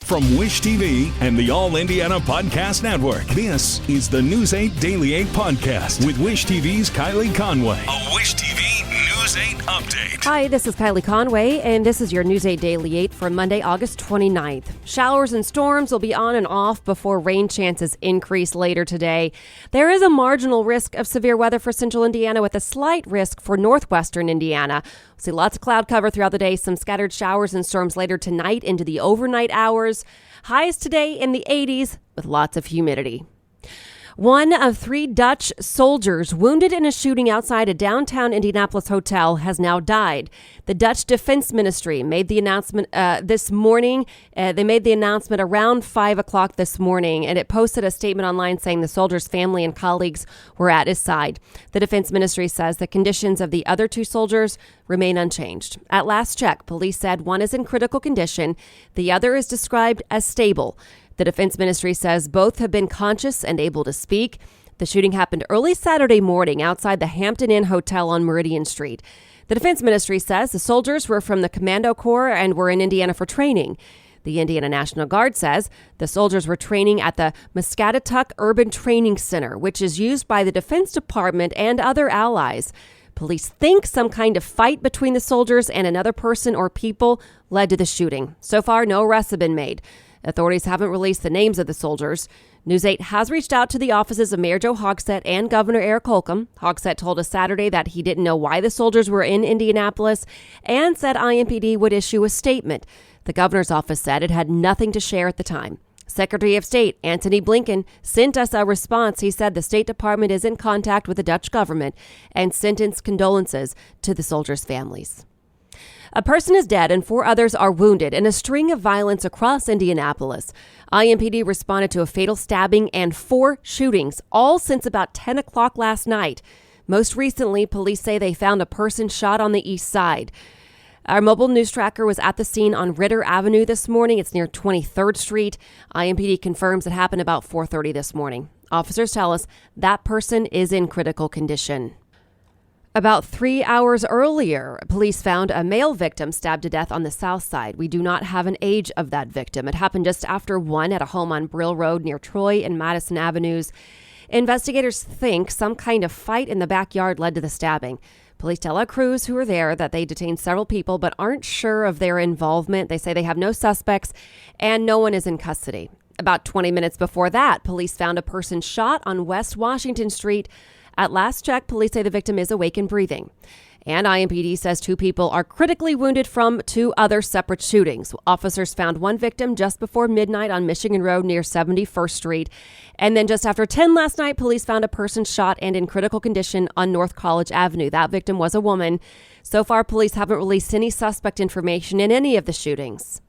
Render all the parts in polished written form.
From Wish TV and the All Indiana Podcast Network, this is the News 8 Daily 8 Podcast with Wish TV's Kylie Conway. A Wish TV News 8 update. Hi, this is Kylie Conway, and this is your News 8 Daily 8 for Monday, August 29th. Showers and storms will be on and off before rain chances increase later today. There is a marginal risk of severe weather for central Indiana with a slight risk for northwestern Indiana. We'll see lots of cloud cover throughout the day, some scattered showers and storms later tonight into the overnight hours. Highs today in the 80s with lots of humidity. One of 3 Dutch soldiers wounded in a shooting outside a downtown Indianapolis hotel has now died. The Dutch Defense Ministry made the announcement this morning. They made the announcement around 5 o'clock this morning, and it posted a statement online saying the soldier's family and colleagues were at his side. The Defense Ministry says the conditions of the other 2 soldiers remain unchanged. At last check, police said one is in critical condition. The other is described as stable. The Defense Ministry says both have been conscious and able to speak. The shooting happened early Saturday morning outside the Hampton Inn Hotel on Meridian Street. The Defense Ministry says the soldiers were from the Commando Corps and were in Indiana for training. The Indiana National Guard says the soldiers were training at the Muscatatuck Urban Training Center, which is used by the Defense Department and other allies. Police think some kind of fight between the soldiers and another person or people led to the shooting. So far, no arrests have been made. Authorities haven't released the names of the soldiers. News 8 has reached out to the offices of Mayor Joe Hogsett and Governor Eric Holcomb. Hogsett told us Saturday that he didn't know why the soldiers were in Indianapolis and said IMPD would issue a statement. The governor's office said it had nothing to share at the time. Secretary of State Antony Blinken sent us a response. He said the State Department is in contact with the Dutch government and sent its condolences to the soldiers' families. A person is dead and 4 others are wounded in a string of violence across Indianapolis. IMPD responded to a fatal stabbing and 4 shootings, all since about 10 o'clock last night. Most recently, police say they found a person shot on the east side. Our mobile news tracker was at the scene on Ritter Avenue this morning. It's near 23rd Street. IMPD confirms it happened about 4:30 this morning. Officers tell us that person is in critical condition. About 3 hours earlier, police found a male victim stabbed to death on the south side. We do not have an age of that victim. It happened just after 1 at a home on Brill Road near Troy and Madison Avenues. Investigators think some kind of fight in the backyard led to the stabbing. Police tell our crews who were there that they detained several people but aren't sure of their involvement. They say they have no suspects and no one is in custody. About 20 minutes before that, police found a person shot on West Washington Street. At last check, police say the victim is awake and breathing. And IMPD says 2 people are critically wounded from 2 other separate shootings. Officers found 1 victim just before midnight on Michigan Road near 71st Street. And then just after 10 last night, police found a person shot and in critical condition on North College Avenue. That victim was a woman. So far, police haven't released any suspect information in any of the shootings.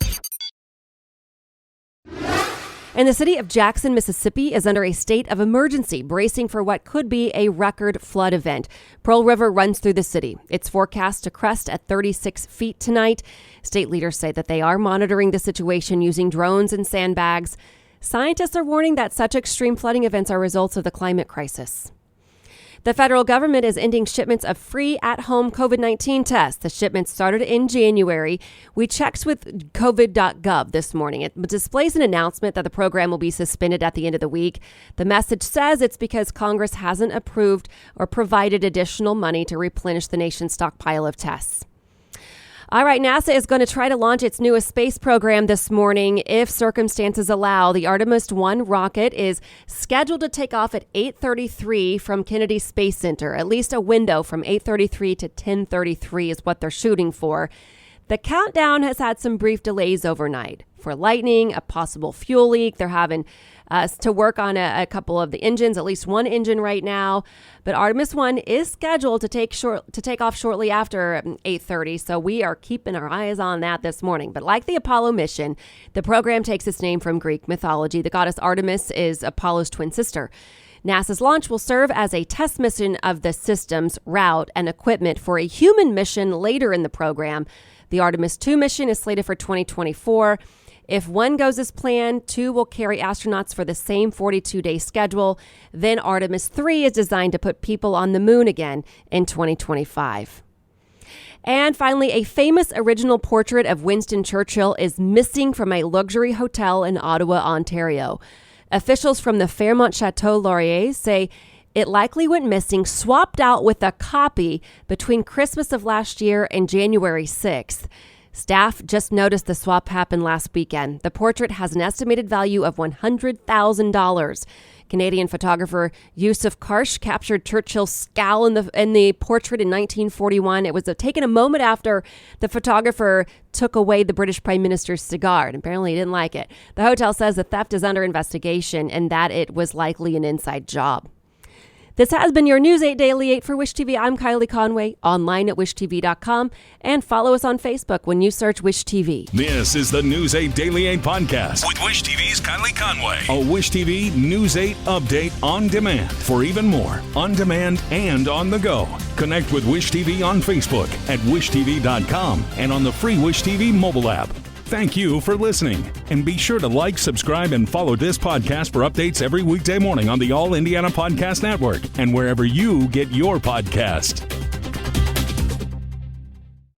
And the city of Jackson, Mississippi is under a state of emergency, bracing for what could be a record flood event. Pearl River runs through the city. It's forecast to crest at 36 feet tonight. State leaders say that they are monitoring the situation using drones and sandbags. Scientists are warning that such extreme flooding events are results of the climate crisis. The federal government is ending shipments of free at-home COVID-19 tests. The shipments started in January. We checked with covid.gov this morning. It displays an announcement that the program will be suspended at the end of the week. The message says it's because Congress hasn't approved or provided additional money to replenish the nation's stockpile of tests. All right, NASA is going to try to launch its newest space program this morning if circumstances allow. The Artemis 1 rocket is scheduled to take off at 8:33 from Kennedy Space Center. At least a window from 8:33 to 10:33 is what they're shooting for. The countdown has had some brief delays overnight for lightning, a possible fuel leak. They're having to work on a couple of the engines, at least one engine right now. But Artemis 1 is scheduled to take off shortly after 8:30, so we are keeping our eyes on that this morning. But like the Apollo mission, the program takes its name from Greek mythology. The goddess Artemis is Apollo's twin sister. NASA's launch will serve as a test mission of the systems, route, and equipment for a human mission later in the program. The Artemis 2 mission is slated for 2024. If 1 goes as planned, 2 will carry astronauts for the same 42-day schedule. Then Artemis 3 is designed to put people on the moon again in 2025. And finally, a famous original portrait of Winston Churchill is missing from a luxury hotel in Ottawa, Ontario. Officials from the Fairmont Chateau Laurier say it likely went missing, swapped out with a copy between Christmas of last year and January 6th. Staff just noticed the swap happened last weekend. The portrait has an estimated value of $100,000. Canadian photographer Yusuf Karsh captured Churchill's scowl in the portrait in 1941. It was taken a moment after the photographer took away the British Prime Minister's cigar, and apparently he didn't like it. The hotel says the theft is under investigation and that it was likely an inside job. This has been your News 8 Daily 8 for Wish TV. I'm Kylie Conway, online at wishtv.com, and follow us on Facebook when you search Wish TV. This is the News 8 Daily 8 podcast with Wish TV's Kylie Conway. A Wish TV News 8 update on demand for even more on demand and on the go. Connect with Wish TV on Facebook at wishtv.com and on the free Wish TV mobile app. Thank you for listening, and be sure to like, subscribe, and follow this podcast for updates every weekday morning on the All Indiana Podcast Network and wherever you get your podcast.